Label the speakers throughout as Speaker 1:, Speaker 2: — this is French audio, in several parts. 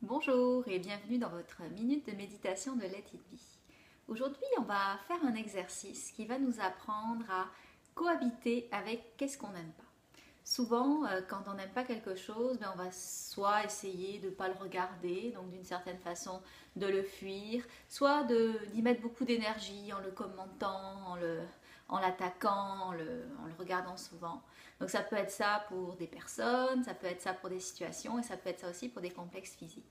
Speaker 1: Bonjour et bienvenue dans votre minute de méditation de Let It Be. Aujourd'hui, on va faire un exercice qui va nous apprendre à cohabiter avec qu'est-ce qu'on n'aime pas. Souvent, quand on n'aime pas quelque chose, on va soit essayer de ne pas le regarder, donc d'une certaine façon de le fuir, soit d'y mettre beaucoup d'énergie en le commentant, en l'attaquant, en le regardant souvent. Donc ça peut être ça pour des personnes, ça peut être ça pour des situations et ça peut être ça aussi pour des complexes physiques.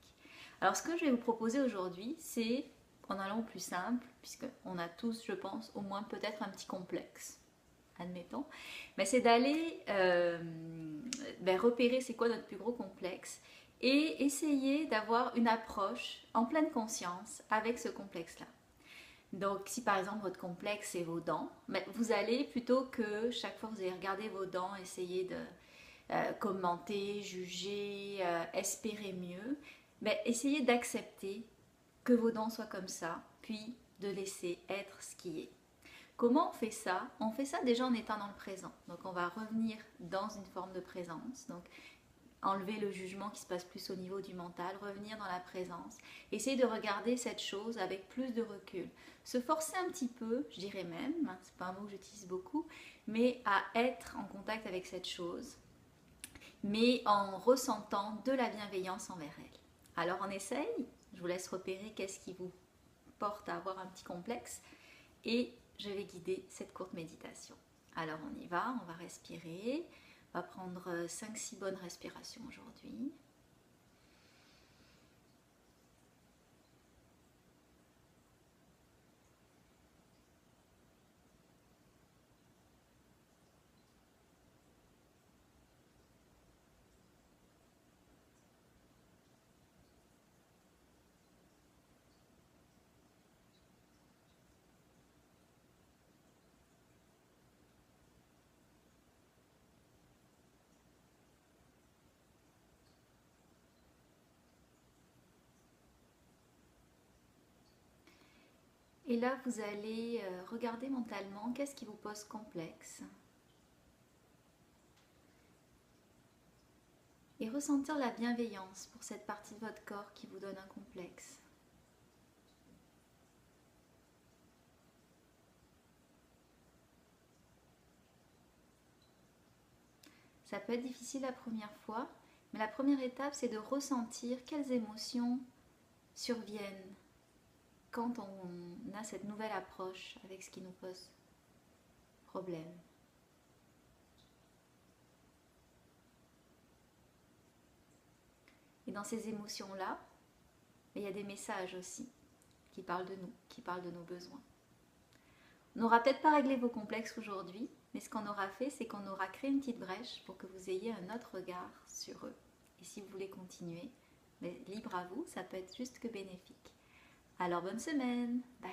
Speaker 1: Alors ce que je vais vous proposer aujourd'hui, c'est, en allant au plus simple, puisqu'on a tous, je pense, au moins peut-être un petit complexe, admettons, mais c'est d'aller repérer c'est quoi notre plus gros complexe et essayer d'avoir une approche en pleine conscience avec ce complexe-là. Donc si par exemple votre complexe c'est vos dents, vous allez plutôt que chaque fois que vous allez regarder vos dents, essayer de commenter, juger, espérer mieux, essayez d'accepter que vos dents soient comme ça, puis de laisser être ce qui est. Comment on fait ça? On fait ça déjà en étant dans le présent. Donc on va revenir dans une forme de présence. Donc enlever le jugement qui se passe plus au niveau du mental, revenir dans la présence. Essayer de regarder cette chose avec plus de recul. Se forcer un petit peu, je dirais même, c'est pas un mot que j'utilise beaucoup, mais à être en contact avec cette chose, mais en ressentant de la bienveillance envers elle. Alors on essaye, je vous laisse repérer qu'est-ce qui vous porte à avoir un petit complexe et je vais guider cette courte méditation. Alors on y va, on va respirer, on va prendre 5-6 bonnes respirations aujourd'hui. Et là, vous allez regarder mentalement qu'est-ce qui vous pose complexe et ressentir la bienveillance pour cette partie de votre corps qui vous donne un complexe. Ça peut être difficile la première fois, mais la première étape, c'est de ressentir quelles émotions surviennent quand on a cette nouvelle approche avec ce qui nous pose problème. Et dans ces émotions-là, il y a des messages aussi qui parlent de nous, qui parlent de nos besoins. On n'aura peut-être pas réglé vos complexes aujourd'hui, mais ce qu'on aura fait, c'est qu'on aura créé une petite brèche pour que vous ayez un autre regard sur eux. Et si vous voulez continuer, libre à vous, ça peut être juste que bénéfique. Alors bonne semaine, bye.